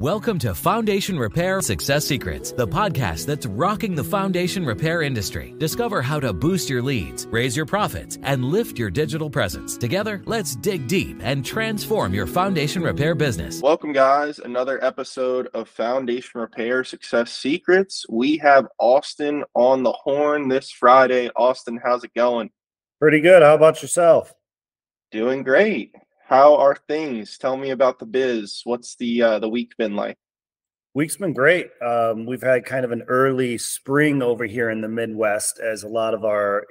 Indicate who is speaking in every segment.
Speaker 1: Welcome to Foundation Repair Success Secrets, the podcast that's rocking the foundation repair industry. Discover how to boost your leads, raise your profits, and lift your digital presence. Together, let's dig deep and transform your foundation repair business.
Speaker 2: Welcome, guys. Another episode of Foundation Repair Success Secrets. We have Austin on the horn this Friday. Austin, how's it going?
Speaker 3: Pretty good. How about yourself?
Speaker 2: Doing great. How are things? Tell me about the biz. What's the week been like?
Speaker 3: Week's been great. We've had kind of an early spring over here in the Midwest, as a lot of our,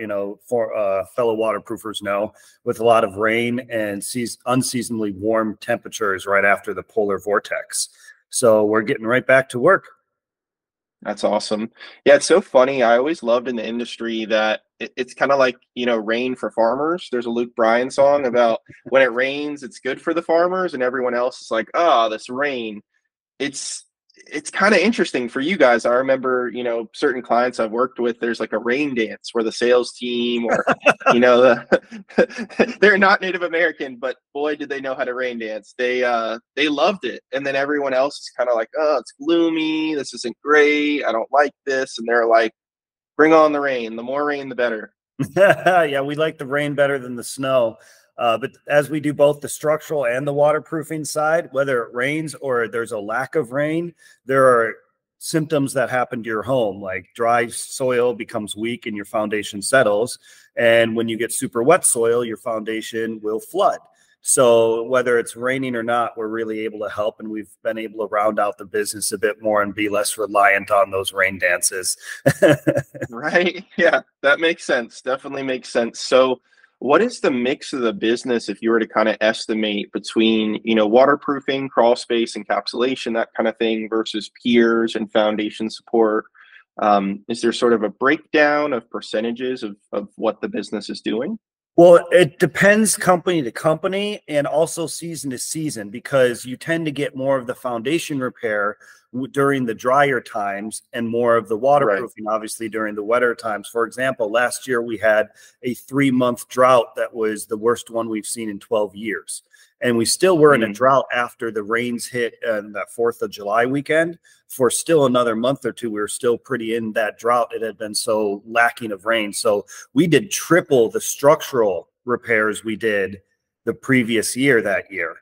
Speaker 3: fellow waterproofers know, with a lot of rain and unseasonably warm temperatures right after the polar vortex. So we're getting right back to work.
Speaker 2: That's awesome. Yeah, it's so funny. I always loved in the industry that it's kind of like, rain for farmers. There's a Luke Bryan song about when it rains, it's good for the farmers, and everyone else is like, oh, this rain. It's kind of interesting for you guys. I remember, certain clients I've worked with, there's like a rain dance where the sales team or, they're not Native American, but boy, did they know how to rain dance. They loved it. And then everyone else is kind of like, oh, it's gloomy. This isn't great. I don't like this. And they're like, bring on the rain. The more rain, the better.
Speaker 3: Yeah, we like the rain better than the snow. But as we do both the structural and the waterproofing side, whether it rains or there's a lack of rain, there are symptoms that happen to your home, like dry soil becomes weak and your foundation settles. And when you get super wet soil, your foundation will flood. So whether it's raining or not, we're really able to help, and we've been able to round out the business a bit more and be less reliant on those rain dances.
Speaker 2: Right. Yeah, that makes sense. Definitely makes sense. So what is the mix of the business if you were to kind of estimate between, waterproofing, crawl space, encapsulation, that kind of thing, versus piers and foundation support? Is there sort of a breakdown of percentages of what the business is doing?
Speaker 3: Well, it depends company to company and also season to season, because you tend to get more of the foundation repair during the drier times and more of the waterproofing, right, obviously during the wetter times. For example, last year we had a 3-month drought that was the worst one we've seen in 12 years. And we still were in a drought after the rains hit that 4th of July weekend. For still another month or two, we were still pretty in that drought. It had been so lacking of rain. So we did triple the structural repairs we did the previous year that year.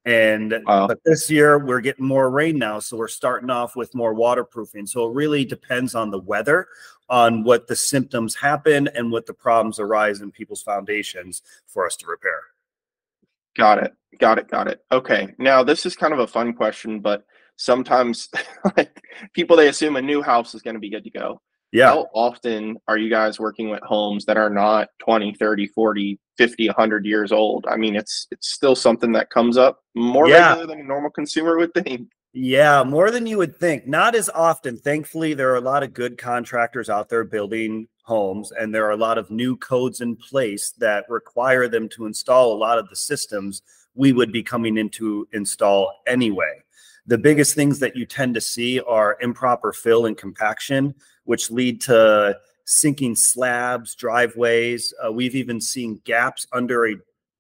Speaker 3: And but this year we're getting more rain now. So we're starting off with more waterproofing. So it really depends on the weather, on what the symptoms happen and what the problems arise in people's foundations for us to repair.
Speaker 2: Got it. Okay. Now, this is kind of a fun question, but sometimes like people, they assume a new house is going to be good to go.
Speaker 3: Yeah.
Speaker 2: How often are you guys working with homes that are not 20, 30, 40, 50, 100 years old? I mean, it's still something that comes up more regular than a normal consumer would think.
Speaker 3: Yeah, more than you would think. Not as often. Thankfully, there are a lot of good contractors out there building homes, and there are a lot of new codes in place that require them to install a lot of the systems we would be coming in to install anyway. The biggest things that you tend to see are improper fill and compaction, which lead to sinking slabs, driveways. We've even seen gaps under a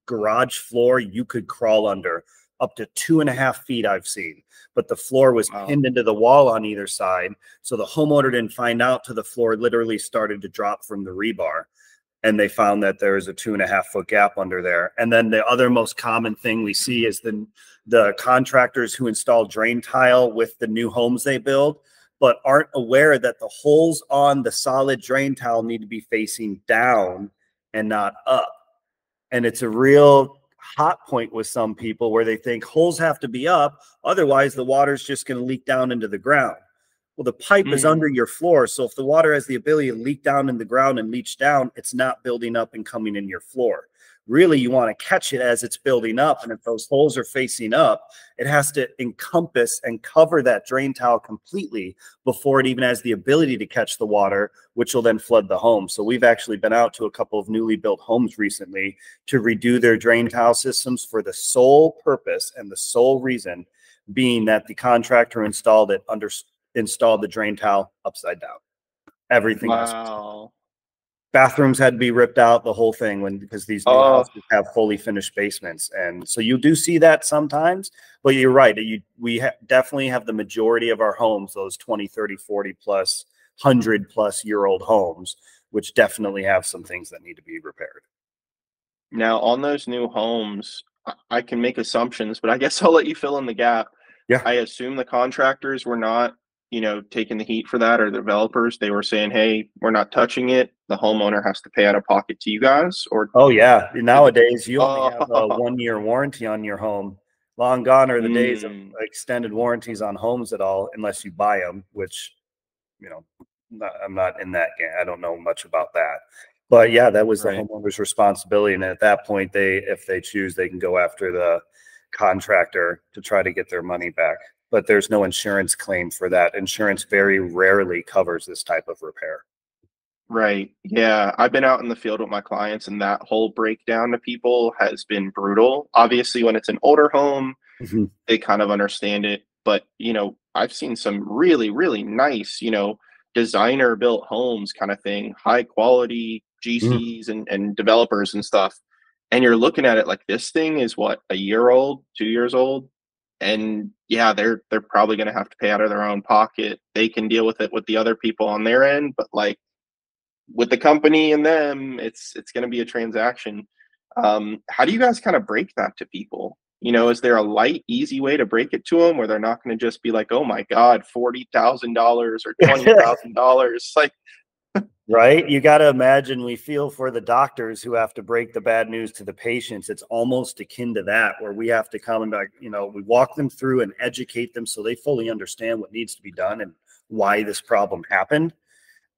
Speaker 3: garage floor you could crawl under, up to 2.5 feet I've seen. But the floor was pinned into the wall on either side. So the homeowner didn't find out till the floor literally started to drop from the rebar. And they found that there is a 2.5-foot gap under there. And then the other most common thing we see is the contractors who install drain tile with the new homes they build, but aren't aware that the holes on the solid drain tile need to be facing down and not up. And it's a real hot point with some people where they think holes have to be up, otherwise the water's just going to leak down into the ground. Well, the pipe is under your floor, so if the water has the ability to leak down in the ground and leach down, it's not building up and coming in your floor. Really, you want to catch it as it's building up, and if those holes are facing up, it has to encompass and cover that drain tile completely before it even has the ability to catch the water, which will then flood the home. So we've actually been out to a couple of newly built homes recently to redo their drain tile systems for the sole purpose and the sole reason being that the contractor installed the drain tile upside down. Everything else. bathrooms had to be ripped out, the whole thing, because these new houses have fully finished basements. And so you do see that sometimes, but you're right. We definitely have the majority of our homes, those 20, 30, 40 plus, 100+ year old homes, which definitely have some things that need to be repaired.
Speaker 2: Now, on those new homes, I can make assumptions, but I guess I'll let you fill in the gap.
Speaker 3: Yeah.
Speaker 2: I assume the contractors were not, taking the heat for that, or the developers. They were saying, hey, we're not touching it. The homeowner has to pay out of pocket to you guys. Or
Speaker 3: oh yeah, nowadays you only have a 1-year warranty on your home. Long gone are the days of extended warranties on homes at all, unless you buy them, which, I'm not in that game. I don't know much about that. But yeah, that was the homeowner's responsibility. And at that point, if they choose, they can go after the contractor to try to get their money back. But there's no insurance claim for that. Insurance very rarely covers this type of repair.
Speaker 2: Right. Yeah. I've been out in the field with my clients, and that whole breakdown to people has been brutal. Obviously, when it's an older home, they kind of understand it. But, I've seen some really, really nice, designer built homes kind of thing, high quality GCs and developers and stuff. And you're looking at it like, this thing is what, a year old, 2 years old? And yeah, they're probably going to have to pay out of their own pocket. They can deal with it with the other people on their end, but like with the company and them, it's going to be a transaction. How do you guys kind of break that to people? Is there a light, easy way to break it to them where they're not going to just be like, oh my God, $40,000 or $20,000? Like,
Speaker 3: right. You got to imagine, we feel for the doctors who have to break the bad news to the patients. It's almost akin to that, where we have to come and, we walk them through and educate them so they fully understand what needs to be done and why this problem happened.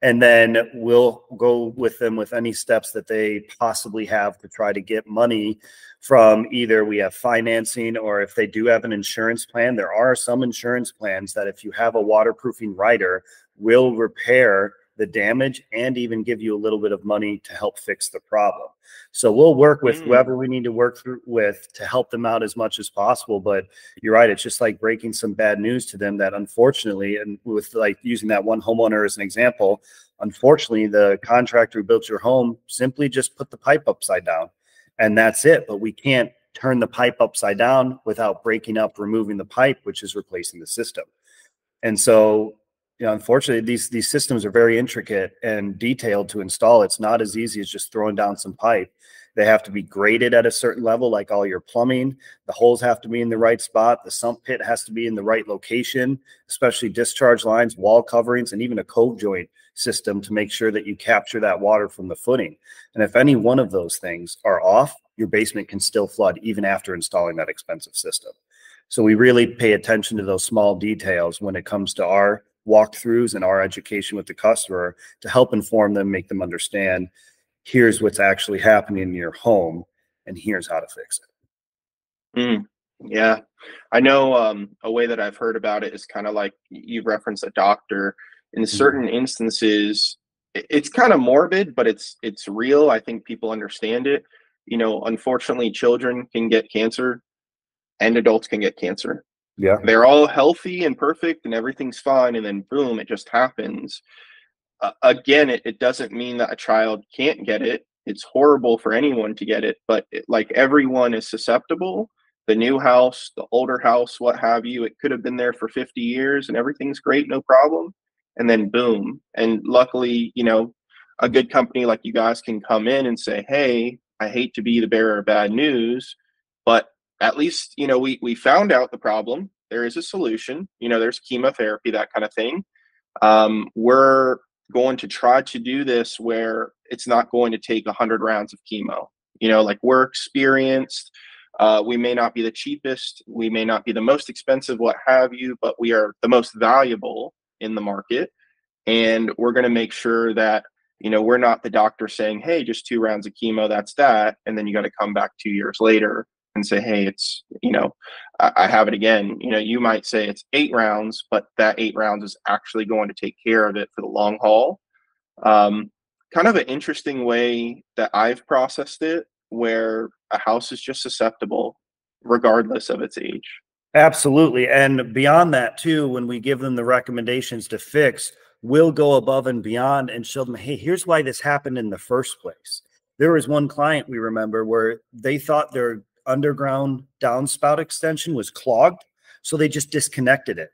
Speaker 3: And then we'll go with them with any steps that they possibly have to try to get money from, either we have financing, or if they do have an insurance plan. There are some insurance plans that if you have a waterproofing rider, will repair the damage and even give you a little bit of money to help fix the problem. So we'll work with whoever we need to work through with to help them out as much as possible. But you're right, it's just like breaking some bad news to them that, unfortunately, and with like using that one homeowner as an example, unfortunately, the contractor who built your home simply just put the pipe upside down, and that's it. But we can't turn the pipe upside down without breaking up, removing the pipe, which is replacing the system. And so, unfortunately, these systems are very intricate and detailed to install. It's not as easy as just throwing down some pipe. They have to be graded at a certain level, like all your plumbing. The holes have to be in the right spot. The sump pit has to be in the right location, especially discharge lines, wall coverings, and even a cove joint system to make sure that you capture that water from the footing. And if any one of those things are off, your basement can still flood even after installing that expensive system. So we really pay attention to those small details when it comes to our walkthroughs and our education with the customer, to help inform them, make them understand, here's what's actually happening in your home and here's how to fix
Speaker 2: it. Yeah, I know a way that I've heard about it is kind of like you reference a doctor. In certain instances, it's kind of morbid, but it's real. I think people understand it. Unfortunately, children can get cancer and adults can get cancer.
Speaker 3: Yeah.
Speaker 2: They're all healthy and perfect and everything's fine, and then boom, it just happens. Again, it doesn't mean that a child can't get it. It's horrible for anyone to get it, but like, everyone is susceptible. The new house, the older house, what have you, it could have been there for 50 years and everything's great, no problem. And then boom. And luckily, a good company like you guys can come in and say, hey, I hate to be the bearer of bad news, but at least, we found out the problem. There is a solution. There's chemotherapy, that kind of thing. We're going to try to do this where it's not going to take 100 rounds of chemo. Like, we're experienced. We may not be the cheapest. We may not be the most expensive, what have you, but we are the most valuable in the market. And we're going to make sure that, we're not the doctor saying, hey, just 2 rounds of chemo, that's that. And then you got to come back 2 years later and say, hey, it's, I have it again. You might say it's 8 rounds, but that 8 rounds is actually going to take care of it for the long haul. Kind of an interesting way that I've processed it, where a house is just susceptible regardless of its age.
Speaker 3: Absolutely. And beyond that too, when we give them the recommendations to fix, we'll go above and beyond and show them, hey, here's why this happened in the first place. There was one client we remember where they thought their underground downspout extension was clogged, so they just disconnected it.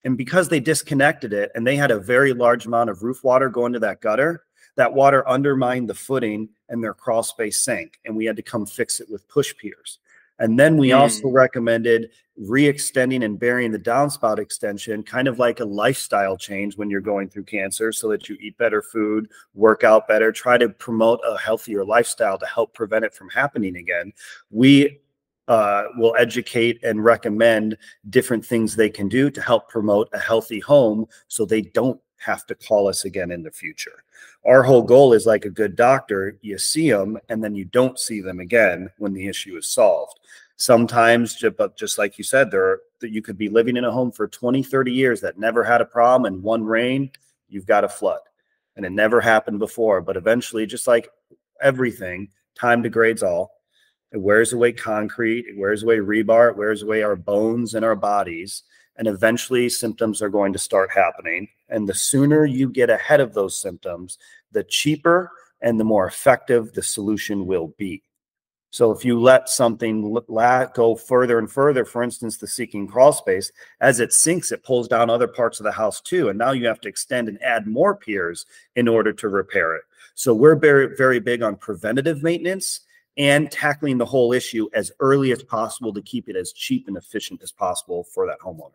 Speaker 3: And because they disconnected it and they had a very large amount of roof water going to that gutter, that water undermined the footing and their crawl space sank. And we had to come fix it with push piers. And then we also recommended re-extending and burying the downspout extension, kind of like a lifestyle change when you're going through cancer, so that you eat better food, work out better, try to promote a healthier lifestyle to help prevent it from happening again. We will educate and recommend different things they can do to help promote a healthy home so they don't have to call us again in the future. Our whole goal is like a good doctor, you see them and then you don't see them again when the issue is solved. Sometimes, but just like you said, you could be living in a home for 20, 30 years that never had a problem, and one rain, you've got a flood. And it never happened before, but eventually, just like everything, time degrades all. It wears away concrete, it wears away rebar, it wears away our bones and our bodies. And eventually symptoms are going to start happening. And the sooner you get ahead of those symptoms, the cheaper and the more effective the solution will be. So if you let something go further and further, for instance, the seeking crawl space, as it sinks, it pulls down other parts of the house too. And now you have to extend and add more piers in order to repair it. So we're very, very big on preventative maintenance and tackling the whole issue as early as possible to keep it as cheap and efficient as possible for that homeowner.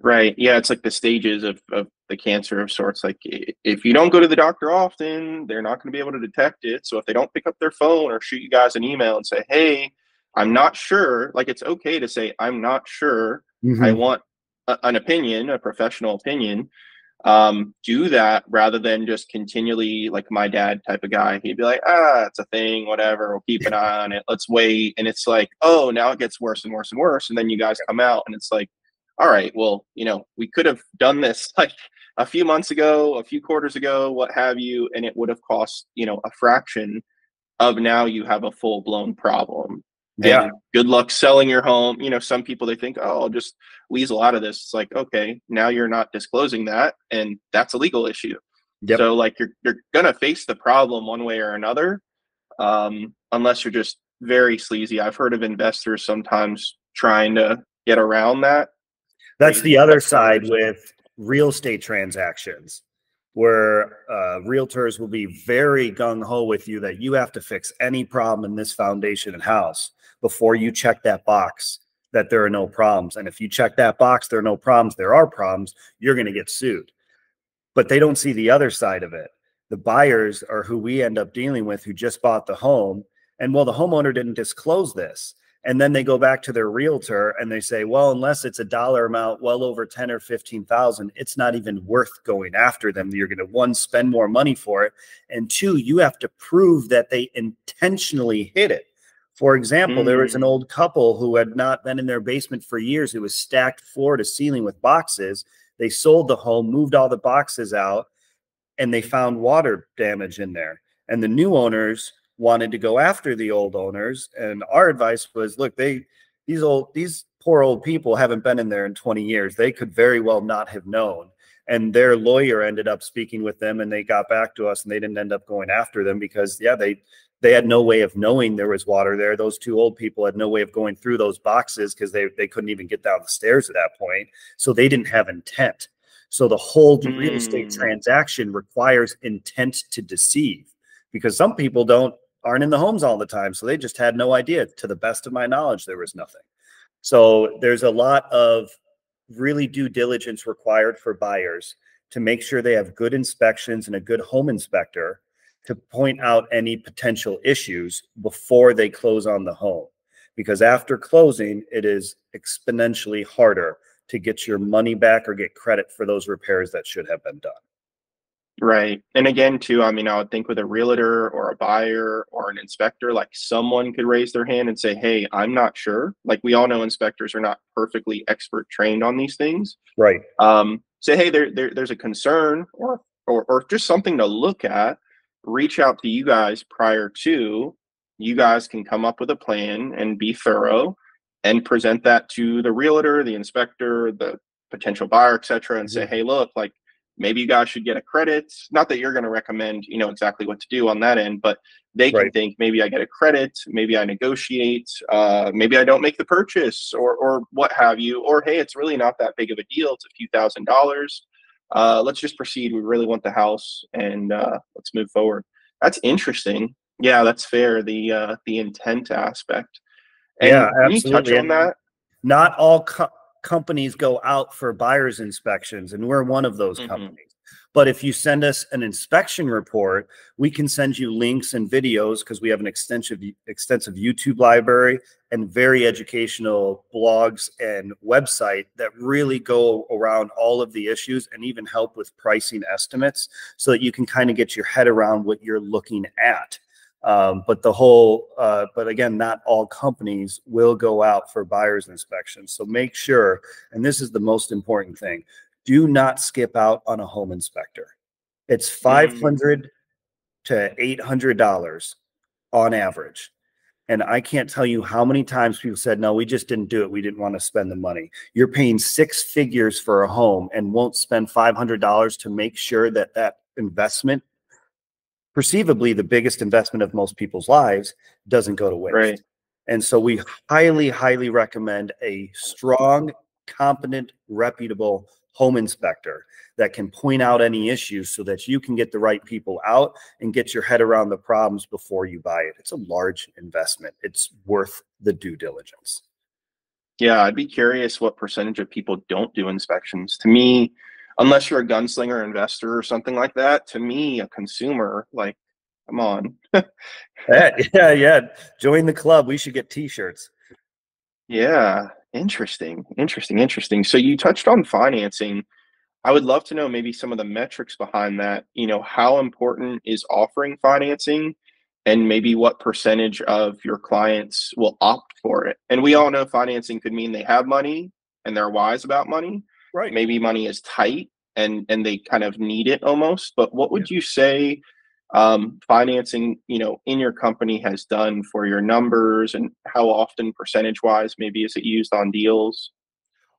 Speaker 2: Right. Yeah, it's like the stages of the cancer of sorts. Like if you don't go to the doctor often, they're not going to be able to detect it. So if they don't pick up their phone or shoot you guys an email and say, hey, I'm not sure, like it's okay to say, I'm not sure. I want an opinion, a professional opinion. Do that rather than just continually, like my dad type of guy. He'd be like, it's a thing, whatever. We'll keep an eye on it. Let's wait. And it's like, oh, now it gets worse and worse and worse. And then you guys come out and it's like, all right, well, we could have done this like a few months ago, a few quarters ago, what have you, and it would have cost, a fraction of now you have a full blown problem.
Speaker 3: Yeah.
Speaker 2: And good luck selling your home. Some people, they think, oh, I'll just weasel out of this. It's like, okay, now you're not disclosing that, and that's a legal issue. Yep. So like you're gonna face the problem one way or another, unless you're just very sleazy. I've heard of investors sometimes trying to get around that.
Speaker 3: That's the other side with real estate transactions, where realtors will be very gung-ho with you that you have to fix any problem in this foundation and house before you check that box that there are no problems. And if you check that box, there are no problems, there are problems, you're going to get sued. But they don't see the other side of it. The buyers are who we end up dealing with, who just bought the home. And well, the homeowner didn't disclose this. And then they go back to their realtor and they say, well, unless it's a dollar amount well over 10 or 15,000, it's not even worth going after them. You're going to, one, spend more money for it. And two, you have to prove that they intentionally hid it. For example, there was an old couple who had not been in their basement for years. It was stacked floor to ceiling with boxes. They sold the home, moved all the boxes out, and they found water damage in there. And the new owners wanted to go after the old owners, and our advice was, look, these poor old people haven't been in there in 20 years. They could very well not have known. And their lawyer ended up speaking with them, and they got back to us, and they didn't end up going after them because, yeah, they had no way of knowing there was water there. Those two old people had no way of going through those boxes because they couldn't even get down the stairs at that point. So they didn't have intent. So the whole real estate transaction requires intent to deceive, because some people aren't in the homes all the time. So they just had no idea. To the best of my knowledge, there was nothing. So there's a lot of really due diligence required for buyers to make sure they have good inspections and a good home inspector to point out any potential issues before they close on the home. Because after closing, it is exponentially harder to get your money back or get credit for those repairs that should have been done.
Speaker 2: Right. And again, too, I would think with a realtor or a buyer or an inspector, like someone could raise their hand and say, hey, I'm not sure. Like we all know inspectors are not perfectly expert trained on these things.
Speaker 3: Right.
Speaker 2: Say, hey, there's a concern or just something to look at. Reach out to you guys prior to. You guys can come up with a plan and be thorough and present that to the realtor, the inspector, the potential buyer, etc., and say, hey, look, like, maybe you guys should get a credit. Not that you're going to recommend, exactly what to do on that end, but they can think, maybe I get a credit, maybe I negotiate, maybe I don't make the purchase, or what have you, or hey, it's really not that big of a deal. It's a few $1,000s. Let's just proceed. We really want the house, and let's move forward. That's interesting. Yeah, that's fair. The intent aspect. And
Speaker 3: Yeah,
Speaker 2: can you touch
Speaker 3: absolutely.
Speaker 2: on that?
Speaker 3: Not all companies go out for buyer's inspections, and we're one of those companies. But if you send us an inspection report, we can send you links and videos, because we have an extensive YouTube library and very educational blogs and website that really go around all of the issues and even help with pricing estimates, so that you can kind of get your head around what you're looking at. But again, not all companies will go out for buyer's inspections. So make sure, and this is the most important thing, do not skip out on a home inspector. It's $500 to $800 on average. And I can't tell you how many times people said, no, we just didn't do it. We didn't want to spend the money. You're paying 6 figures for a home and won't spend $500 to make sure that that investment, perceivably the biggest investment of most people's lives, doesn't go to waste.
Speaker 2: Right.
Speaker 3: And so we highly, highly recommend a strong, competent, reputable home inspector that can point out any issues, so that you can get the right people out and get your head around the problems before you buy it. It's a large investment. It's worth the due diligence.
Speaker 2: Yeah, I'd be curious what percentage of people don't do inspections. To me, unless you're a gunslinger investor or something like that, to me, a consumer, like, come on.
Speaker 3: Yeah. Join the club. We should get t-shirts.
Speaker 2: Yeah. Interesting. So you touched on financing. I would love to know maybe some of the metrics behind that. How important is offering financing, and maybe what percentage of your clients will opt for it? And we all know financing could mean they have money and they're wise about money.
Speaker 3: Right.
Speaker 2: Maybe money is tight and they kind of need it almost. But what would you say financing, in your company has done for your numbers, and how often percentage wise maybe is it used on deals?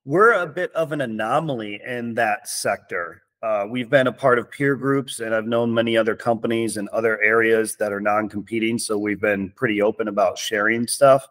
Speaker 3: We're a bit of an anomaly in that sector. We've been a part of peer groups, and I've known many other companies in other areas that are non-competing. So we've been pretty open about sharing stuff.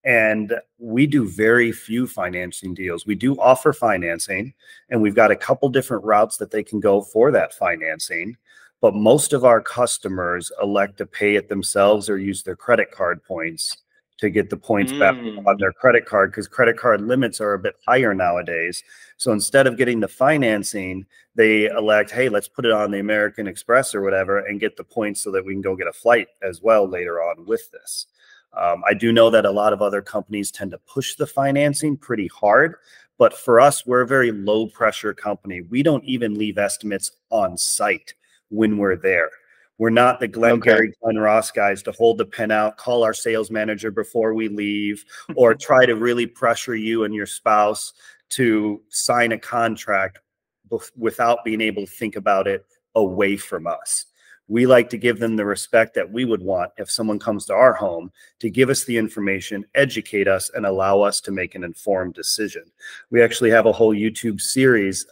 Speaker 3: And we do very few financing deals. We do offer financing, and we've got a couple different routes that they can go for that financing. But most of our customers elect to pay it themselves or use their credit card points to get the points back on their credit card, because credit card limits are a bit higher nowadays. So instead of getting the financing, they elect, hey, let's put it on the American Express or whatever and get the points so that we can go get a flight as well later on with this. I do know that a lot of other companies tend to push the financing pretty hard, but for us, we're a very low pressure company. We don't even leave estimates on site when we're there. We're not the Glenn Ross guys to hold the pen out, call our sales manager before we leave, or try to really pressure you and your spouse to sign a contract without being able to think about it away from us. We like to give them the respect that we would want if someone comes to our home, to give us the information, educate us, and allow us to make an informed decision. We actually have a whole YouTube series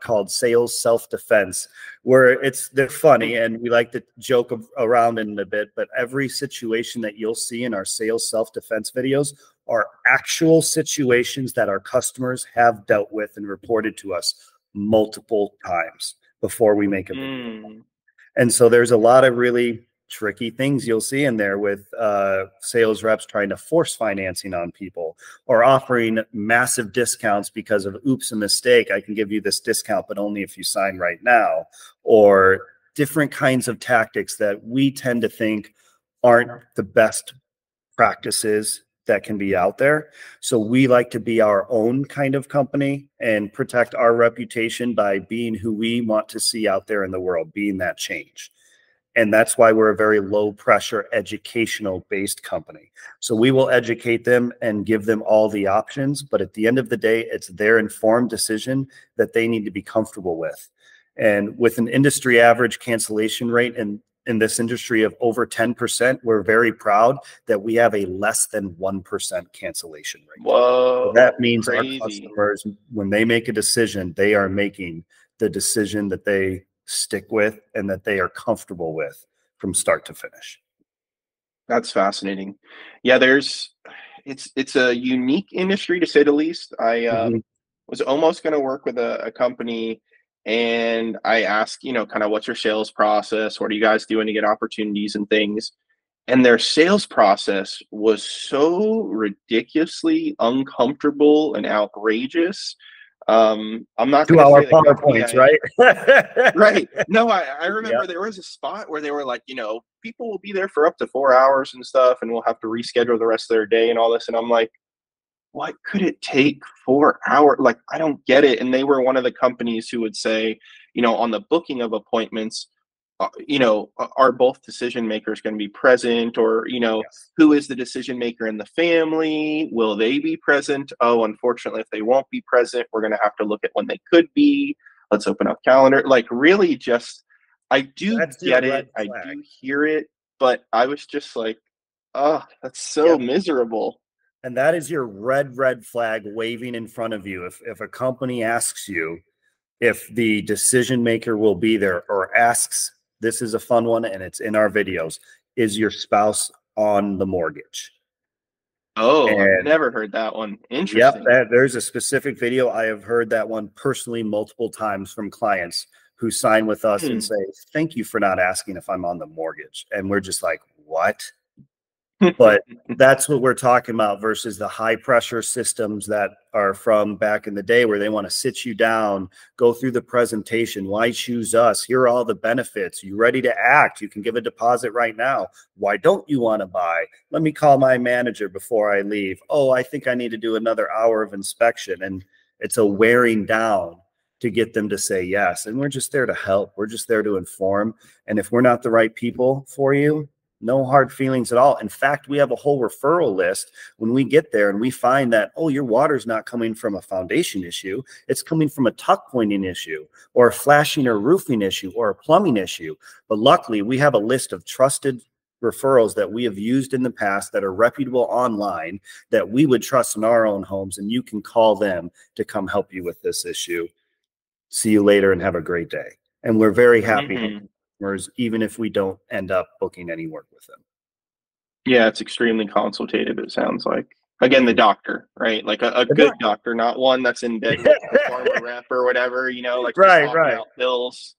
Speaker 3: called Sales Self-Defense, where they're funny and we like to joke around in a bit, but every situation that you'll see in our sales self-defense videos are actual situations that our customers have dealt with and reported to us multiple times before we make a video. And so there's a lot of really tricky things you'll see in there with sales reps trying to force financing on people, or offering massive discounts because of, oops, a mistake, I can give you this discount, but only if you sign right now, or different kinds of tactics that we tend to think aren't the best practices that can be out there. So we like to be our own kind of company and protect our reputation by being who we want to see out there in the world, being that change. And that's why we're a very low pressure educational based company. So we will educate them and give them all the options, but at the end of the day, it's their informed decision that they need to be comfortable with. And with an industry average cancellation rate in this industry of over 10%, we're very proud that we have a less than 1% cancellation rate.
Speaker 2: Whoa,
Speaker 3: so that means
Speaker 2: crazy.
Speaker 3: Our customers, when they make a decision, they are making the decision that they stick with and that they are comfortable with from start to finish.
Speaker 2: That's fascinating. Yeah, it's a unique industry to say the least. I was almost going to work with a company, and I asked, kind of what's your sales process? What are you guys doing to get opportunities and things? And their sales process was so ridiculously uncomfortable and outrageous. I'm not going to
Speaker 3: 2-hour
Speaker 2: say the company.
Speaker 3: PowerPoints, right?
Speaker 2: Right. No, I remember
Speaker 3: Yeah.
Speaker 2: there was a spot where they were like, people will be there for up to 4 hours and stuff, and we'll have to reschedule the rest of their day and all this. And I'm like, what could it take 4 hours? Like, I don't get it. And they were one of the companies who would say, on the booking of appointments, are both decision makers going to be present, or,
Speaker 3: Yes.
Speaker 2: who is the decision maker in the family? Will they be present? Oh, unfortunately, if they won't be present, we're going to have to look at when they could be. Let's open up calendar. Like, really, just, I do
Speaker 3: That's your
Speaker 2: get it.
Speaker 3: red
Speaker 2: I
Speaker 3: flag.
Speaker 2: do hear it, but I was just like, oh, that's so
Speaker 3: Yep.
Speaker 2: miserable.
Speaker 3: And that is your red flag waving in front of you. If a company asks you if the decision maker will be there, or asks, this is a fun one and it's in our videos, is your spouse on the mortgage?
Speaker 2: Oh, I've
Speaker 3: And
Speaker 2: never heard that one.
Speaker 3: yep,
Speaker 2: Interesting.
Speaker 3: there's a specific video. I have heard that one personally multiple times from clients who sign with us and say, thank you for not asking if I'm on the mortgage. And we're just like, what? But that's what we're talking about versus the high pressure systems that are from back in the day, where they want to sit you down, go through the presentation. Why choose us? Here are all the benefits. You ready to act? You can give a deposit right now. Why don't you want to buy? Let me call my manager before I leave. Oh, I think I need to do another hour of inspection. And it's a wearing down to get them to say yes. And we're just there to help. We're just there to inform. And if we're not the right people for you, no hard feelings at all. In fact, we have a whole referral list when we get there and we find that, oh, your water's not coming from a foundation issue. It's coming from a tuck pointing issue, or a flashing or roofing issue, or a plumbing issue. But luckily, we have a list of trusted referrals that we have used in the past that are reputable online, that we would trust in our own homes, and you can call them to come help you with this issue. See you later and have a great day. And we're very happy. Even if we don't end up booking any work with them.
Speaker 2: Yeah, it's extremely consultative, it sounds like. Again, the doctor, right? Like a good doctor, not one that's in bed with the farmer rep or whatever, like
Speaker 3: right,
Speaker 2: just talking about pills.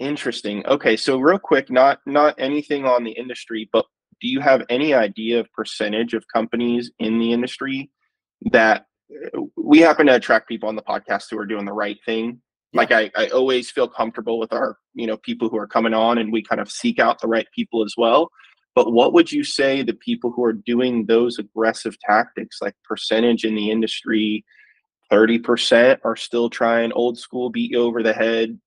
Speaker 2: Interesting. Okay, so real quick, not anything on the industry, but do you have any idea of percentage of companies in the industry that we happen to attract people on the podcast who are doing the right thing? Like, I always feel comfortable with our, people who are coming on, and we kind of seek out the right people as well. But what would you say the people who are doing those aggressive tactics, like percentage in the industry, 30% are still trying old school, beat you over the head,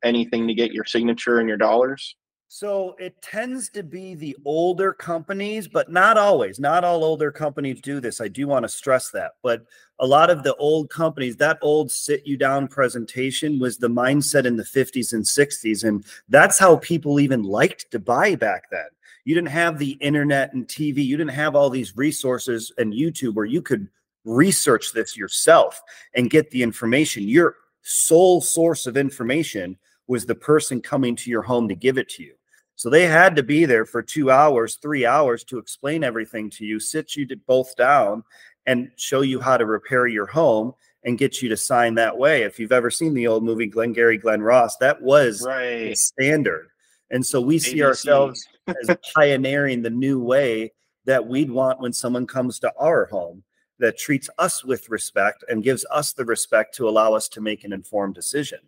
Speaker 2: anything to get your signature and your dollars?
Speaker 3: So it tends to be the older companies, but not always. Not all older companies do this. I do want to stress that. But a lot of the old companies, that old sit you down presentation was the mindset in the 50s and 60s. And that's how people even liked to buy back then. You didn't have the internet and TV. You didn't have all these resources and YouTube where you could research this yourself and get the information. Your sole source of information was the person coming to your home to give it to you. So they had to be there for 2 hours, 3 hours to explain everything to you, sit you both down and show you how to repair your home and get you to sign that way. If you've ever seen the old movie Glengarry Glen Ross, that was the standard. And so we see ourselves as pioneering the new way that we'd want when someone comes to our home, that treats us with respect and gives us the respect to allow us to make an informed decision.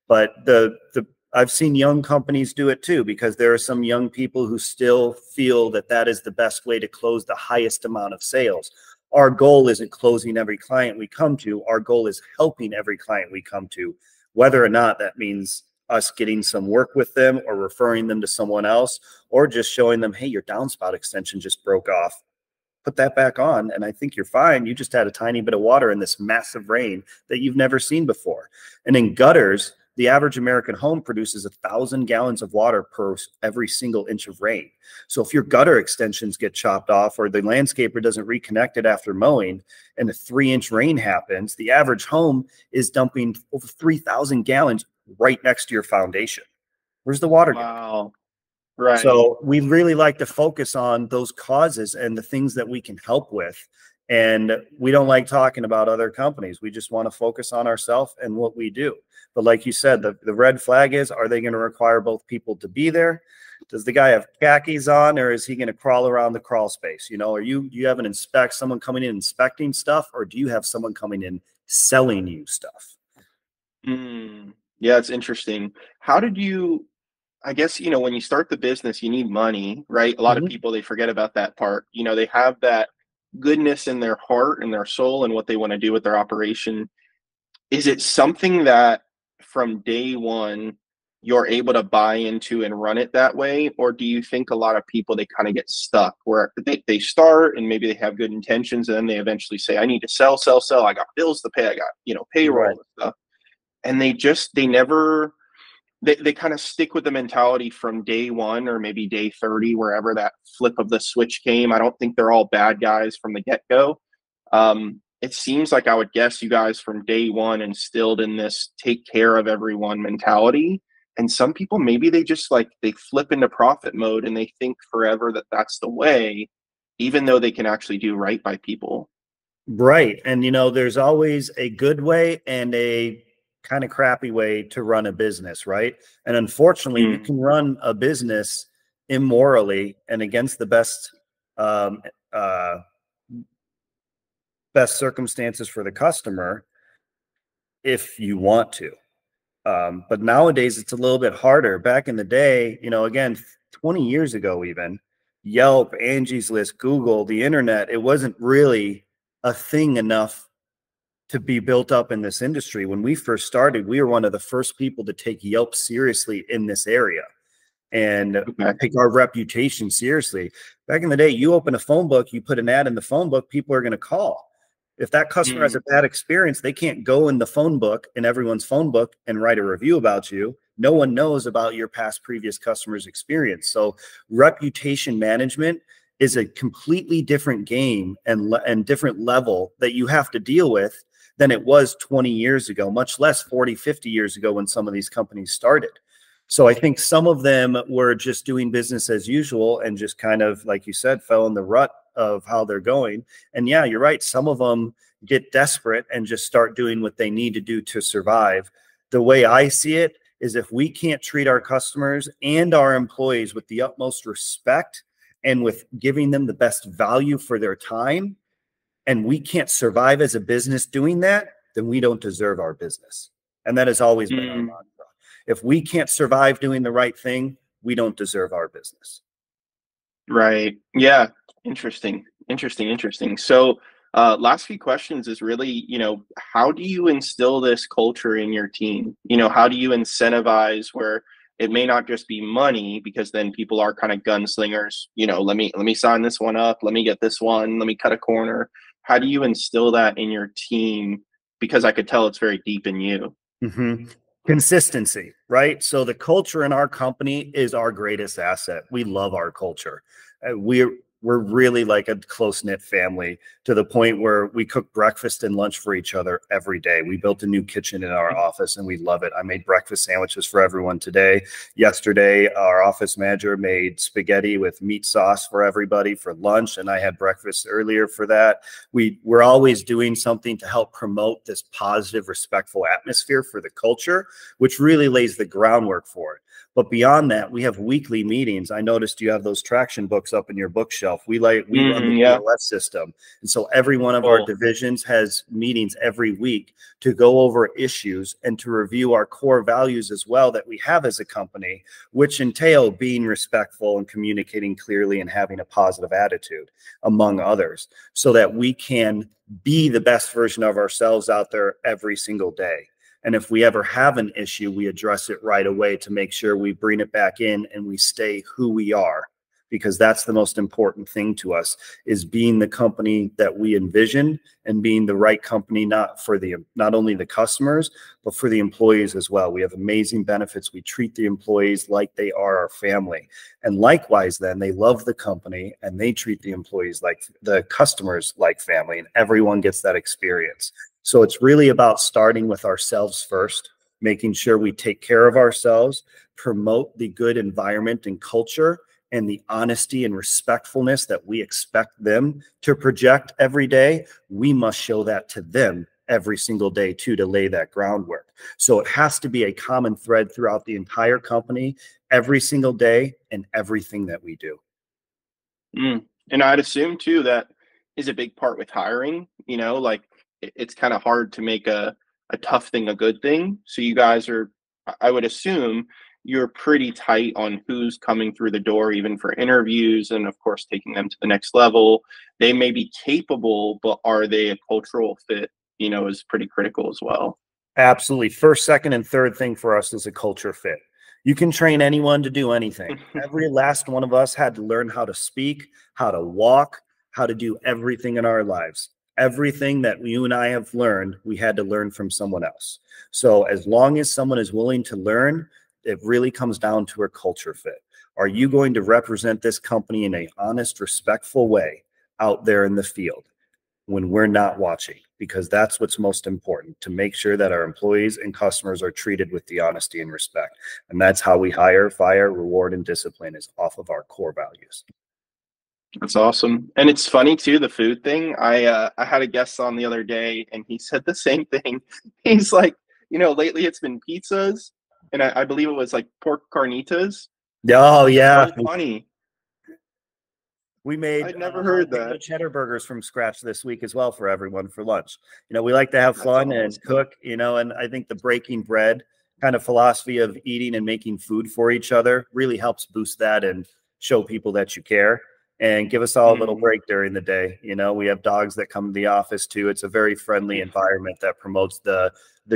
Speaker 3: But I've seen young companies do it too, because there are some young people who still feel that that is the best way to close the highest amount of sales. Our goal isn't closing every client we come to. Our goal is helping every client we come to, whether or not that means us getting some work with them or referring them to someone else, or just showing them, hey, your downspout extension just broke off. Put that back on, and I think you're fine. You just had a tiny bit of water in this massive rain that you've never seen before. And in gutters, the average American home produces 1,000 gallons of water per every single inch of rain. So if your gutter extensions get chopped off or the landscaper doesn't reconnect it after mowing and a 3-inch rain happens, the average home is dumping over 3,000 gallons right next to your foundation. Where's the water going?
Speaker 2: Wow. Right.
Speaker 3: So we really like to focus on those causes and the things that we can help with. And we don't like talking about other companies. We just want to focus on ourselves and what we do. But like you said, the red flag is, are they going to require both people to be there? Does the guy have khakis on, or is he going to crawl around the crawl space? You know, you have someone coming in inspecting stuff, or do you have someone coming in selling you stuff?
Speaker 2: Yeah, it's interesting. How did you, I guess, you know, when you start the business, you need money, right? A lot of people, they forget about that part. You know, they have that goodness in their heart and their soul and what they want to do with their operation. Is it something that from day one you're able to buy into and run it that way? Or do you think a lot of people, they kind of get stuck where they start and maybe they have good intentions and then they eventually say, I need to sell. I got bills to pay. I got, you know, payroll and stuff. And they kind of stick with the mentality from day one or maybe day 30, wherever that flip of the switch came. I don't think they're all bad guys from the get-go. It seems like, I would guess, you guys from day one instilled in this take care of everyone mentality. And some people, maybe they just they flip into profit mode and they think forever that that's the way, even though they can actually do right by people.
Speaker 3: Right. And, you know, there's always a good way and a kind of crappy way to run a business, right? And unfortunately, you can run a business immorally and against the best circumstances for the customer if you want to. But nowadays it's a little bit harder. Back in the day, you know, again, 20 years ago, even Yelp, Angie's List, Google, the internet, it wasn't really a thing enough to be built up in this industry. When we first started, we were one of the first people to take Yelp seriously in this area and take our reputation seriously. Back in the day, you open a phone book, you put an ad in the phone book, people are going to call. If that customer has a bad experience, they can't go in the phone book, in everyone's phone book, and write a review about you. No one knows about your previous customer's experience. So reputation management is a completely different game and different level that you have to deal with than it was 20 years ago, much less 40, 50 years ago when some of these companies started. So I think some of them were just doing business as usual and just kind of, like you said, fell in the rut of how they're going. And yeah, you're right. Some of them get desperate and just start doing what they need to do to survive. The way I see it is, if we can't treat our customers and our employees with the utmost respect and with giving them the best value for their time, and we can't survive as a business doing that, then we don't deserve our business. And that has always been our mantra. If we can't survive doing the right thing, we don't deserve our business.
Speaker 2: Right. Yeah. Interesting. So last few questions is really, you know, how do you instill this culture in your team? You know, how do you incentivize where it may not just be money, because then people are kind of gunslingers, you know, let me sign this one up, let me get this one, let me cut a corner. How do you instill that in your team? Because I could tell it's very deep in you.
Speaker 3: Consistency, right? So the culture in our company is our greatest asset. We love our culture. We're really like a close-knit family, to the point where we cook breakfast and lunch for each other every day. We built a new kitchen in our office and we love it. I made breakfast sandwiches for everyone today. Yesterday, our office manager made spaghetti with meat sauce for everybody for lunch, and I had breakfast earlier for that. We're always doing something to help promote this positive, respectful atmosphere for the culture, which really lays the groundwork for it. But beyond that, we have weekly meetings. I noticed you have those traction books up in your bookshelf. We run the PLS system. And so every one of our divisions has meetings every week to go over issues and to review our core values as well that we have as a company, which entail being respectful and communicating clearly and having a positive attitude, among others, so that we can be the best version of ourselves out there every single day. And if we ever have an issue, we address it right away to make sure we bring it back in and we stay who we are. because that's the most important thing to us, is being the company that we envision and being the right company, not only the customers, but for the employees as well. We have amazing benefits. We treat the employees like they are our family. And likewise, then they love the company and they treat the employees like the customers like family, and everyone gets that experience. So it's really about starting with ourselves first, making sure we take care of ourselves, promote the good environment and culture, and the honesty and respectfulness that we expect them to project every day. We must show that to them every single day too, to lay that groundwork. So it has to be a common thread throughout the entire company, every single day, and everything that we do.
Speaker 2: And I'd assume too that is a big part with hiring. Like it's kind of hard to make a tough thing a good thing. So you guys are, I would assume, you're pretty tight on who's coming through the door, even for interviews, and of course taking them to the next level. They may be capable, but are they a cultural fit, is pretty critical as well.
Speaker 3: Absolutely. First, second, and third thing for us is a culture fit. You can train anyone to do anything. Every last one of us had to learn how to speak, how to walk, how to do everything in our lives. Everything that you and I have learned, we had to learn from someone else. So as long as someone is willing to learn, it really comes down to a culture fit. Are you going to represent this company in an honest, respectful way out there in the field when we're not watching? Because that's what's most important, to make sure that our employees and customers are treated with the honesty and respect. And that's how we hire, fire, reward, and discipline, is off of our core values.
Speaker 2: That's awesome. And it's funny too, the food thing. I had a guest on the other day and he said the same thing. He's like, lately it's been pizzas, and I believe it was like pork carnitas.
Speaker 3: Oh yeah.
Speaker 2: So funny.
Speaker 3: We made
Speaker 2: I'd never heard that.
Speaker 3: cheddar burgers from scratch this week as well for everyone for lunch. We like to have fun and cook, and I think the breaking bread kind of philosophy of eating and making food for each other really helps boost that and show people that you care, and give us all a little break during the day. We have dogs that come to the office too. It's a very friendly environment that promotes the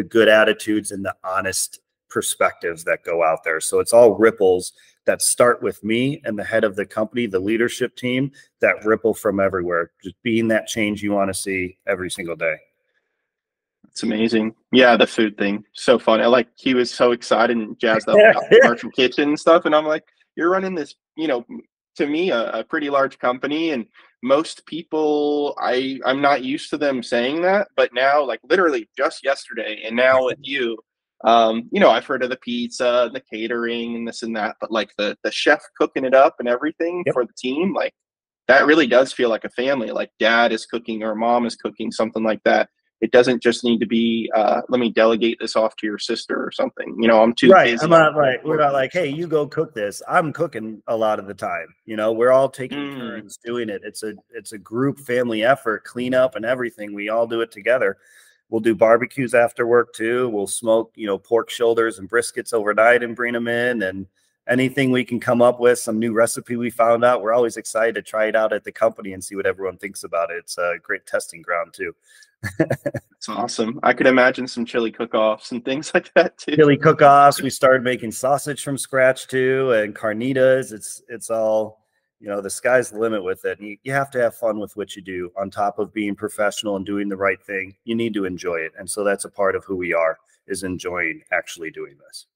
Speaker 3: good attitudes and the honest perspectives that go out there. So it's all ripples that start with me and the head of the company, the leadership team, that ripple from everywhere, just being that change you want to see every single day.
Speaker 2: It's amazing. Yeah, the food thing, so fun. He was so excited and jazzed up about the commercial kitchen and stuff, and I'm like, you're running this, to me, a pretty large company, and most people, I'm not used to them saying that, but now, like literally just yesterday, and now with you, I've heard of the pizza, the catering, and this and that, but like the chef cooking it up and everything for the team, like that really does feel like a family. Like dad is cooking or mom is cooking, something like that. It doesn't just need to be, let me delegate this off to your sister or something. I'm too busy.
Speaker 3: We're not like, hey, you go cook this. I'm cooking a lot of the time. We're all taking turns doing it. It's a group family effort, clean up and everything. We all do it together. We'll do barbecues after work too. We'll smoke, pork shoulders and briskets overnight and bring them in, and anything we can come up with, some new recipe we found out. We're always excited to try it out at the company and see what everyone thinks about it. It's a great testing ground too.
Speaker 2: It's awesome. I could imagine some chili cook-offs and things like that too.
Speaker 3: Chili cook-offs. We started making sausage from scratch too, and carnitas. It's all, the sky's the limit with it. And you have to have fun with what you do. On top of being professional and doing the right thing, you need to enjoy it. And so that's a part of who we are, is enjoying actually doing this.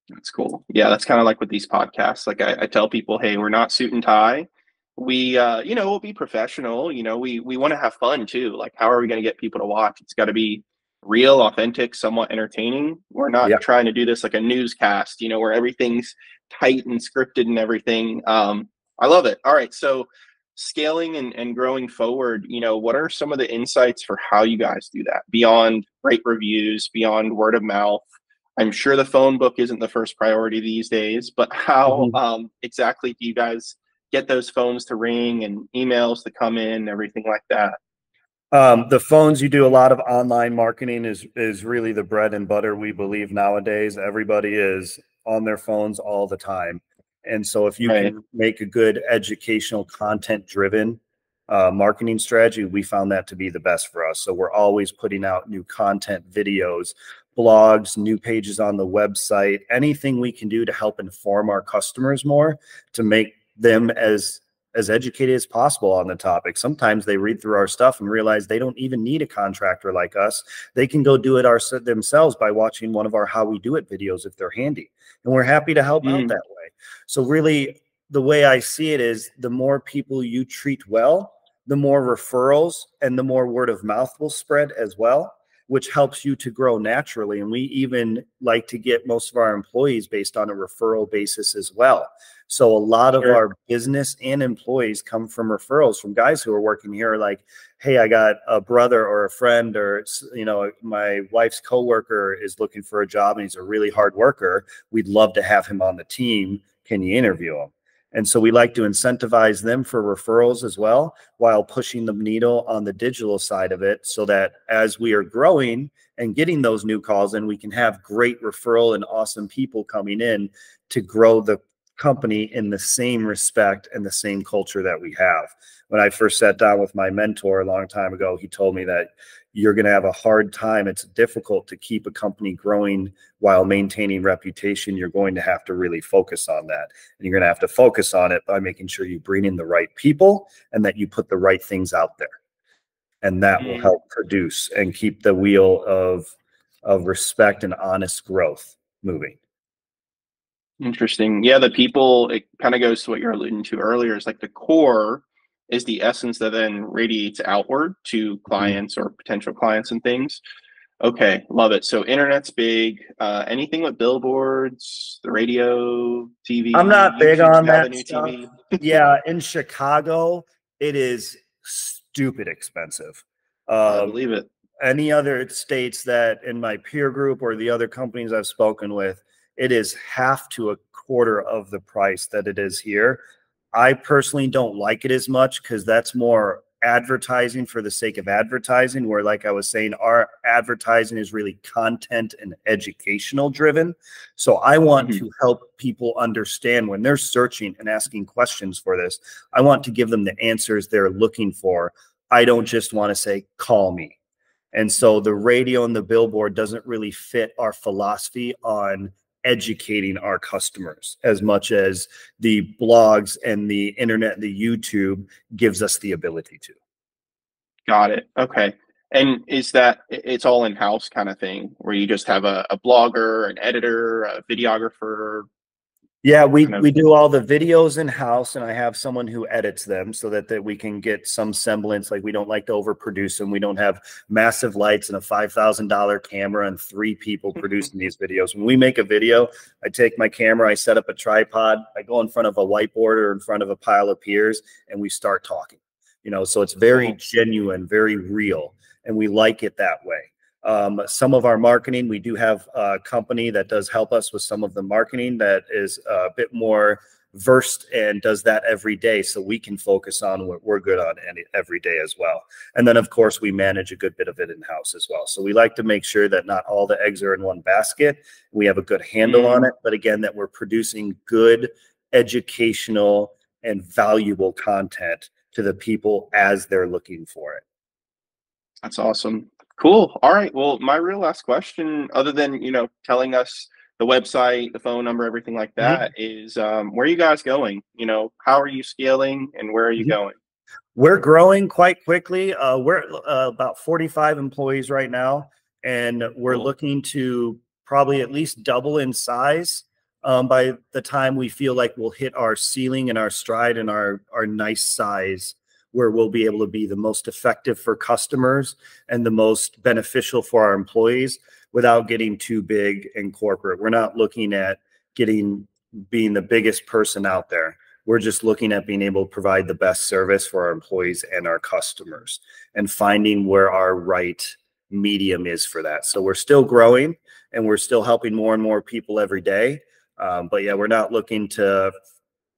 Speaker 2: That's cool. Yeah, that's kind of like with these podcasts. Like I tell people, hey, we're not suit and tie. We, we'll be professional. We want to have fun too. Like, how are we going to get people to watch? It's got to be real, authentic, somewhat entertaining. We're not trying to do this like a newscast, where everything's tight and scripted and everything. I love it. All right. So scaling and growing forward, what are some of the insights for how you guys do that beyond great reviews, beyond word of mouth? I'm sure the phone book isn't the first priority these days, but how exactly do you guys get those phones to ring and emails to come in, everything like that?
Speaker 3: The phones, you do a lot of online marketing is really the bread and butter. We believe nowadays everybody is on their phones all the time. And so if you can make a good educational content driven marketing strategy, we found that to be the best for us. So we're always putting out new content, videos, blogs, new pages on the website, anything we can do to help inform our customers more, to make them as educated as possible on the topic. Sometimes they read through our stuff and realize they don't even need a contractor like us. They can go do it themselves by watching one of our How We Do It videos if they're handy. And we're happy to help out that way. So really, the way I see it is the more people you treat well, the more referrals and the more word of mouth will spread as well, which helps you to grow naturally. And we even like to get most of our employees based on a referral basis as well. So a lot of our business and employees come from referrals from guys who are working here like, hey, I got a brother or a friend, or, you know, my wife's coworker is looking for a job and he's a really hard worker. We'd love to have him on the team. Can you interview him? And so we like to incentivize them for referrals as well, while pushing the needle on the digital side of it, so that as we are growing and getting those new calls in, we can have great referral and awesome people coming in to grow the company in the same respect and the same culture that we have. When I first sat down with my mentor a long time ago, he told me that you're going to have a hard time. It's difficult to keep a company growing while maintaining reputation. You're going to have to really focus on that. And you're going to have to focus on it by making sure you bring in the right people and that you put the right things out there. And that will help produce and keep the wheel of respect and honest growth moving.
Speaker 2: Interesting. Yeah, the people, it kind of goes to what you're alluding to earlier. It's like the core is the essence that then radiates outward to clients or potential clients and things. Okay, love it. So internet's big. Anything with billboards, the radio, TV?
Speaker 3: I'm not big on that
Speaker 2: stuff.
Speaker 3: TV. Yeah, in Chicago, it is stupid expensive.
Speaker 2: I believe it.
Speaker 3: Any other states that in my peer group or the other companies I've spoken with, it is half to a quarter of the price that it is here. I personally don't like it as much because that's more advertising for the sake of advertising, where, like I was saying, our advertising is really content and educational driven. So I want to help people understand when they're searching and asking questions for this. I want to give them the answers they're looking for. I don't just want to say, call me. And so the radio and the billboard doesn't really fit our philosophy on educating our customers as much as the blogs and the internet and the YouTube gives us the ability to.
Speaker 2: Got it. Okay. And is that, it's all in-house kind of thing where you just have a blogger, an editor, a videographer?
Speaker 3: Yeah, we do all the videos in-house, and I have someone who edits them so that we can get some semblance. Like, we don't like to overproduce them. We don't have massive lights and a $5,000 camera and 3 people producing these videos. When we make a video, I take my camera, I set up a tripod, I go in front of a whiteboard or in front of a pile of peers, and we start talking. You know, so it's very genuine, very real, and we like it that way. Some of our marketing, we do have a company that does help us with some of the marketing that is a bit more versed and does that every day, so we can focus on what we're good on every day as well. And then, of course, we manage a good bit of it in-house as well. So we like to make sure that not all the eggs are in one basket. We have a good handle on it, but again, that we're producing good educational and valuable content to the people as they're looking for it.
Speaker 2: That's awesome. Cool. All right. Well, my real last question, other than, you know, telling us the website, the phone number, everything like that, is where are you guys going? You know, how are you scaling and where are you going?
Speaker 3: We're growing quite quickly. We're about 45 employees right now, and we're looking to probably at least double in size by the time we feel like we'll hit our ceiling and our stride and our nice size, where we'll be able to be the most effective for customers and the most beneficial for our employees without getting too big and corporate. We're not looking at being the biggest person out there. We're just looking at being able to provide the best service for our employees and our customers, and finding where our right medium is for that. So we're still growing and we're still helping more and more people every day. But yeah, we're not looking to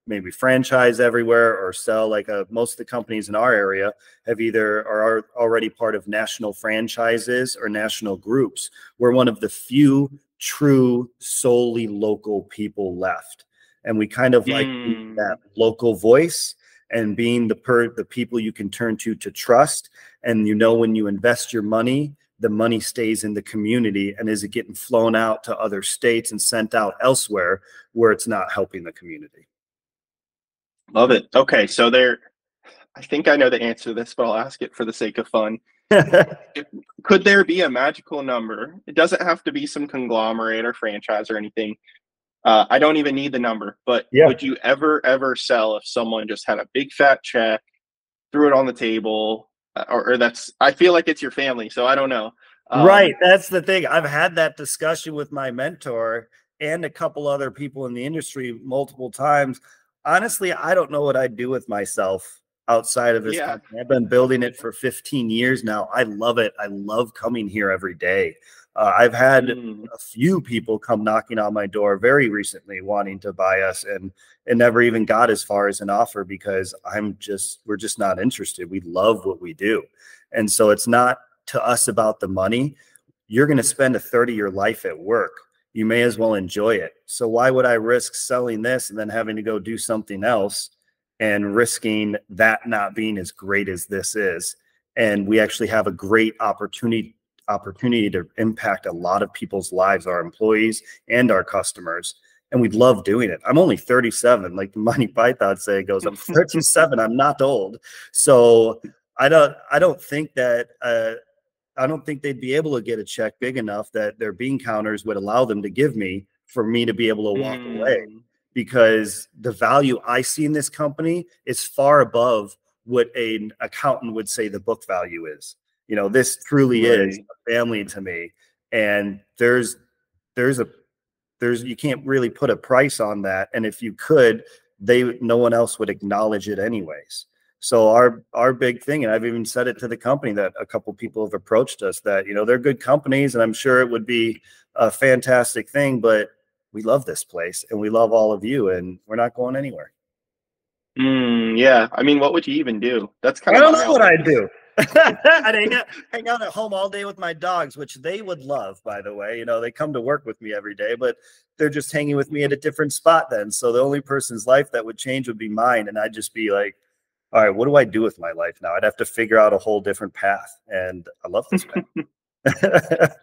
Speaker 3: maybe franchise everywhere or sell like most of the companies in our area have either are already part of national franchises or national groups. We're one of the few true solely local people left, and we kind of like that local voice and being the people you can turn to trust. And you know, when you invest your money, the money stays in the community, and is it getting flown out to other states and sent out elsewhere where it's not helping the community?
Speaker 2: Love it. Okay, so I think I know the answer to this, but I'll ask it for the sake of fun. Could there be a magical number? It doesn't have to be some conglomerate or franchise or anything. I don't even need the number, but
Speaker 3: Yeah.
Speaker 2: would you ever sell if someone just had a big fat check, threw it on the table, or that's? I feel like it's your family, so I don't know.
Speaker 3: Right. That's the thing. I've had that discussion with my mentor and a couple other people in the industry multiple times. Honestly, I don't know what I'd do with myself outside of this
Speaker 2: Yeah.
Speaker 3: company. I've been building it for 15 years now. I love it. I love coming here every day. I've had a few people come knocking on my door very recently wanting to buy us, and it never even got as far as an offer because we're just not interested. We love what we do. And so it's not to us about the money. You're going to spend a third of your life at work. You may as well enjoy it. So why would I risk selling this and then having to go do something else and risking that not being as great as this is? And we actually have a great opportunity to impact a lot of people's lives, our employees and our customers. And we love doing it. I'm only 37, like the Monty Python say goes, I'm 37. I'm not old. So I don't think they'd be able to get a check big enough that their bean counters would allow them to give me for me to be able to walk away, because the value I see in this company is far above what an accountant would say the book value is. You know, this truly is a family to me. And you can't really put a price on that. And if you could, no one else would acknowledge it anyways. So our big thing, and I've even said it to the company that a couple people have approached us that, you know, they're good companies and I'm sure it would be a fantastic thing, but we love this place and we love all of you and we're not going anywhere.
Speaker 2: Yeah. I mean, what would you even do? That's kind
Speaker 3: I
Speaker 2: of
Speaker 3: don't
Speaker 2: my
Speaker 3: know what
Speaker 2: outlook.
Speaker 3: I'd do. I'd hang out at home all day with my dogs, which they would love, by the way. You know, they come to work with me every day, but they're just hanging with me at a different spot then. So the only person's life that would change would be mine. And I'd just be like, all right, what do I do with my life now? I'd have to figure out a whole different path. And I love this path.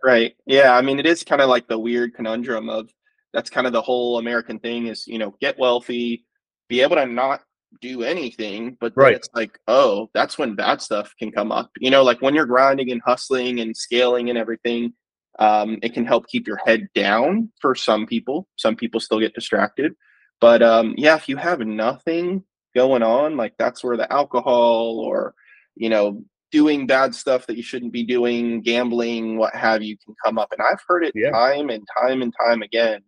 Speaker 2: Right. Yeah. I mean, it is kind of like the weird conundrum of that's kind of the whole American thing is, you know, get wealthy, be able to not do anything. But then
Speaker 3: Right.
Speaker 2: it's like, oh, that's when bad stuff can come up. You know, like when you're grinding and hustling and scaling and everything, it can help keep your head down for some people. Some people still get distracted. But yeah, if you have nothing going on, like that's where the alcohol or, you know, doing bad stuff that you shouldn't be doing, gambling, what have you, can come up. And I've heard it
Speaker 3: Yeah.
Speaker 2: time and time and time again.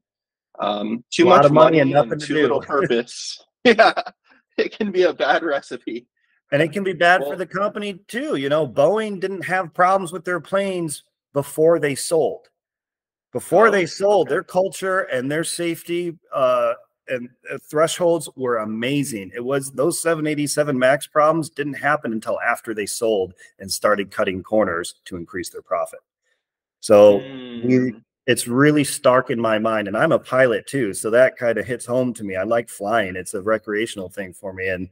Speaker 3: A
Speaker 2: Too
Speaker 3: lot
Speaker 2: much
Speaker 3: of money and
Speaker 2: money
Speaker 3: nothing
Speaker 2: and
Speaker 3: to
Speaker 2: too
Speaker 3: do.
Speaker 2: little purpose. Yeah, it can be a bad recipe.
Speaker 3: And it can be bad
Speaker 2: Well,
Speaker 3: for the company too. You know, Boeing didn't have problems with their planes before they sold. Before they sold,
Speaker 2: okay.
Speaker 3: their culture and their safety and thresholds were amazing. It was those 787 MAX problems didn't happen until after they sold and started cutting corners to increase their profit. So it's really stark in my mind. And I'm a pilot too. So that kind of hits home to me. I like flying. It's a recreational thing for me. And,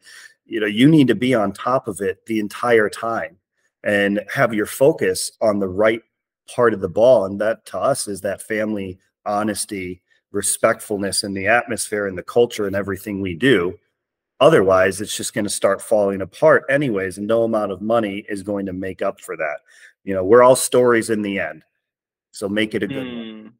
Speaker 3: you know, you need to be on top of it the entire time and have your focus on the right part of the ball. And that to us is that family, honesty, respectfulness in the atmosphere and the culture and everything we do. Otherwise, it's just going to start falling apart anyways. And no amount of money is going to make up for that. You know, we're all stories in the end. So make it a good one.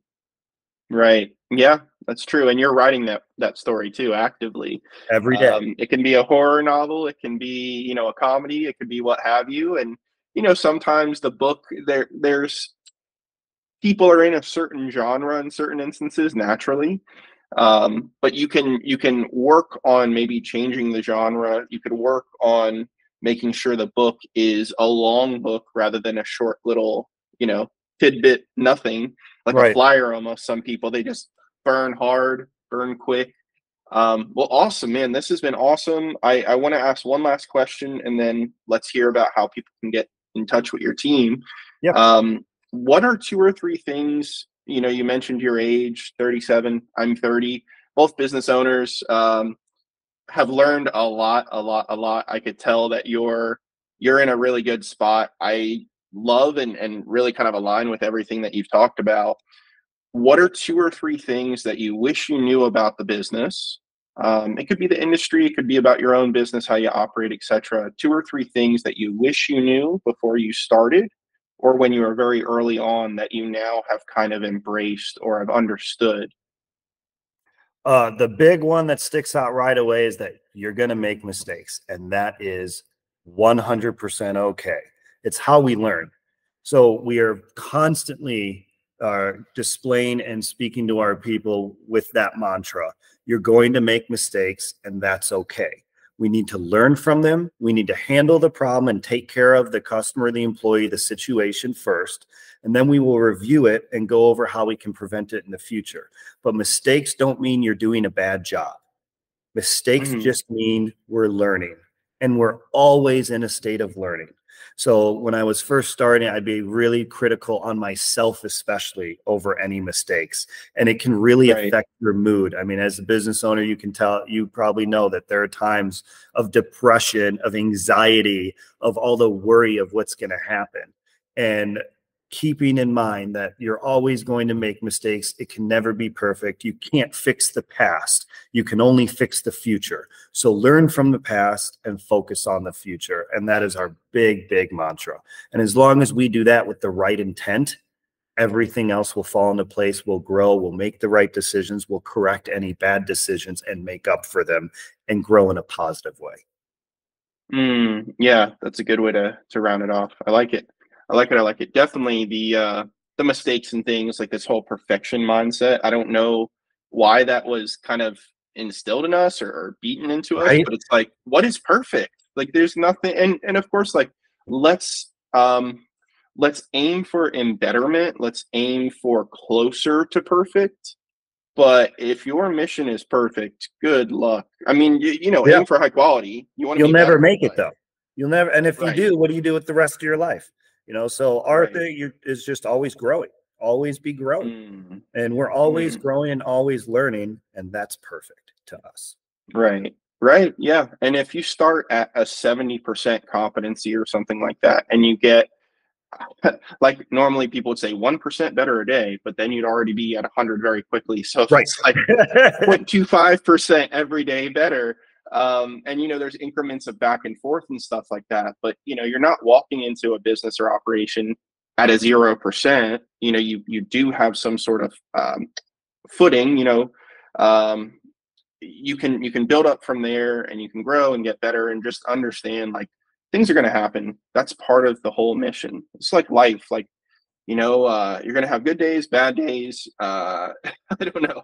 Speaker 2: Right. Yeah, that's true. And you're writing that story too actively.
Speaker 3: Every day.
Speaker 2: It can be a horror novel, it can be, you know, a comedy, it could be what have you. And, you know, sometimes the book there's people are in a certain genre in certain instances naturally. But you can work on maybe changing the genre. You could work on making sure the book is a long book rather than a short little, you know, tidbit nothing, like a
Speaker 3: Right.
Speaker 2: flyer almost. Some people, they just burn hard, burn quick. Well, awesome, man. This has been awesome. I want to ask one last question and then let's hear about how people can get in touch with your team.
Speaker 3: Yeah.
Speaker 2: What are two or three things, you know, you mentioned your age, 37, I'm 30, both business owners, have learned a lot. I could tell that you're in a really good spot. I love and really kind of align with everything that you've talked about. What are two or three things that you wish you knew about the business It could be the industry, it could be about your own business, how you operate, etc. 2 or 3 things that you wish you knew before you started, or when you were very early on that you now have kind of embraced or have understood.
Speaker 3: The big one that sticks out right away is that you're going to make mistakes, and that is 100% okay. It's how we learn. So we are constantly displaying and speaking to our people with that mantra. You're going to make mistakes, and that's okay. We need to learn from them. We need to handle the problem and take care of the customer, the employee, the situation first. And then we will review it and go over how we can prevent it in the future. But mistakes don't mean you're doing a bad job. Mistakes just mean we're learning, and we're always in a state of learning. So when I was first starting, I'd be really critical on myself, especially over any mistakes. And it can really affect your mood. I mean, as a business owner, you can tell, you probably know that there are times of depression, of anxiety, of all the worry of what's going to happen. And keeping in mind that you're always going to make mistakes. It can never be perfect. You can't fix the past. You can only fix the future. So learn from the past and focus on the future. And that is our big, big mantra. And as long as we do that with the right intent, everything else will fall into place. We'll grow. We'll make the right decisions. We'll correct any bad decisions and make up for them and grow in a positive way.
Speaker 2: Yeah, that's a good way to round it off. I like it. I like it. I like it. Definitely the mistakes and things, like this whole perfection mindset. I don't know why that was kind of instilled in us or beaten into us, but it's like, what is perfect? Like, there's nothing. And of course, like, let's aim for embetterment. Let's aim for closer to perfect. But if your mission is perfect, good luck. I mean, aim for high quality.
Speaker 3: You'll never make it though. You'll never. And if you do, what do you do with the rest of your life? So our thing is just always growing, always be growing. And we're always growing and always learning. And that's perfect to us.
Speaker 2: Right. Right. Yeah. And if you start at a 70% competency or something like that, and you get, like, normally people would say 1% better a day, but then you'd already be at 100 very quickly. So if it's like 0.25% every day better, and there's increments of back and forth and stuff like that, but you're not walking into a business or operation at a 0%. You do have some sort of footing. You can build up from there, and you can grow and get better, and just understand, like, things are going to happen. That's part of the whole mission. It's like life. Like, you're going to have good days, bad days. I don't know.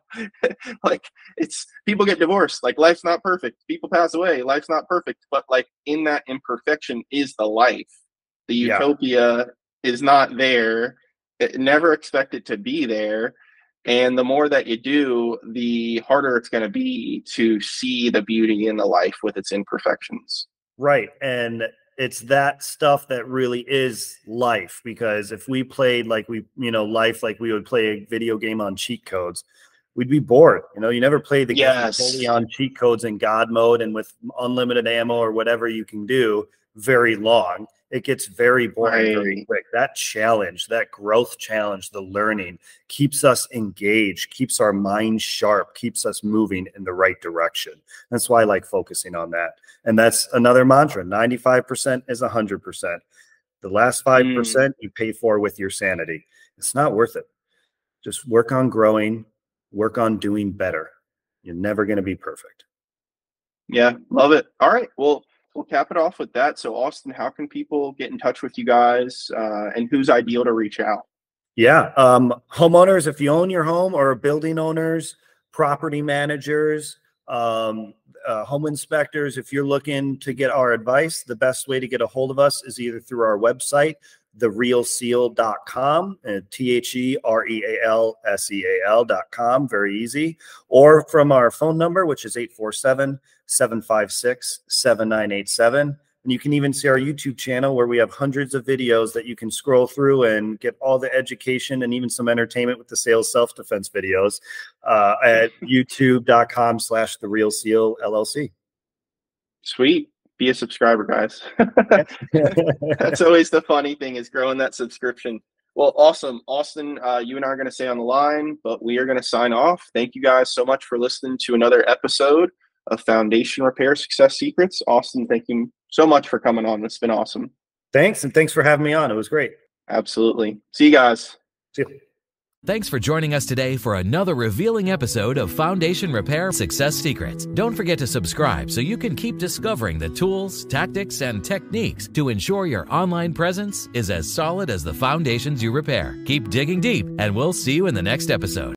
Speaker 2: Like, it's, people get divorced. Like, life's not perfect. People pass away. Life's not perfect. But like, in that imperfection is the life. The utopia is not there. Never expect it to be there. And the more that you do, the harder it's going to be to see the beauty in the life with its imperfections.
Speaker 3: Right. And it's that stuff that really is life, because if we played like life like we would play a video game on cheat codes, we'd be bored. You never play the game fully on cheat codes in God mode and with unlimited ammo or whatever you can do very long. It gets very boring very quick. That challenge, that growth challenge, the learning keeps us engaged, keeps our mind sharp, keeps us moving in the right direction. That's why I like focusing on that. And that's another mantra. 95% is 100%. The last 5% you pay for with your sanity. It's not worth it. Just work on growing, work on doing better. You're never going to be perfect.
Speaker 2: Yeah, love it. All right. Well, we'll cap it off with that. So, Austin, how can people get in touch with you guys, and who's ideal to reach out?
Speaker 3: Yeah. Homeowners, if you own your home, or building owners, property managers, home inspectors, if you're looking to get our advice, the best way to get a hold of us is either through our website, therealseal.com, and TheRealSeal.com, very easy, or from our phone number, which is 847-756-7987. And you can even see our YouTube channel, where we have hundreds of videos that you can scroll through and get all the education and even some entertainment with the sales self-defense videos at youtube.com/TheRealSealLLC.
Speaker 2: Sweet. Be a subscriber, guys. That's always the funny thing, is growing that subscription. Well, awesome. Austin, you and I are going to stay on the line, but we are going to sign off. Thank you guys so much for listening to another episode of Foundation Repair Success Secrets. Austin, thank you so much for coming on. It's been awesome.
Speaker 3: Thanks, and thanks for having me on. It was great.
Speaker 2: Absolutely. See you guys.
Speaker 3: See you.
Speaker 1: Thanks for joining us today for another revealing episode of Foundation Repair Success Secrets. Don't forget to subscribe so you can keep discovering the tools, tactics, and techniques to ensure your online presence is as solid as the foundations you repair. Keep digging deep, and we'll see you in the next episode.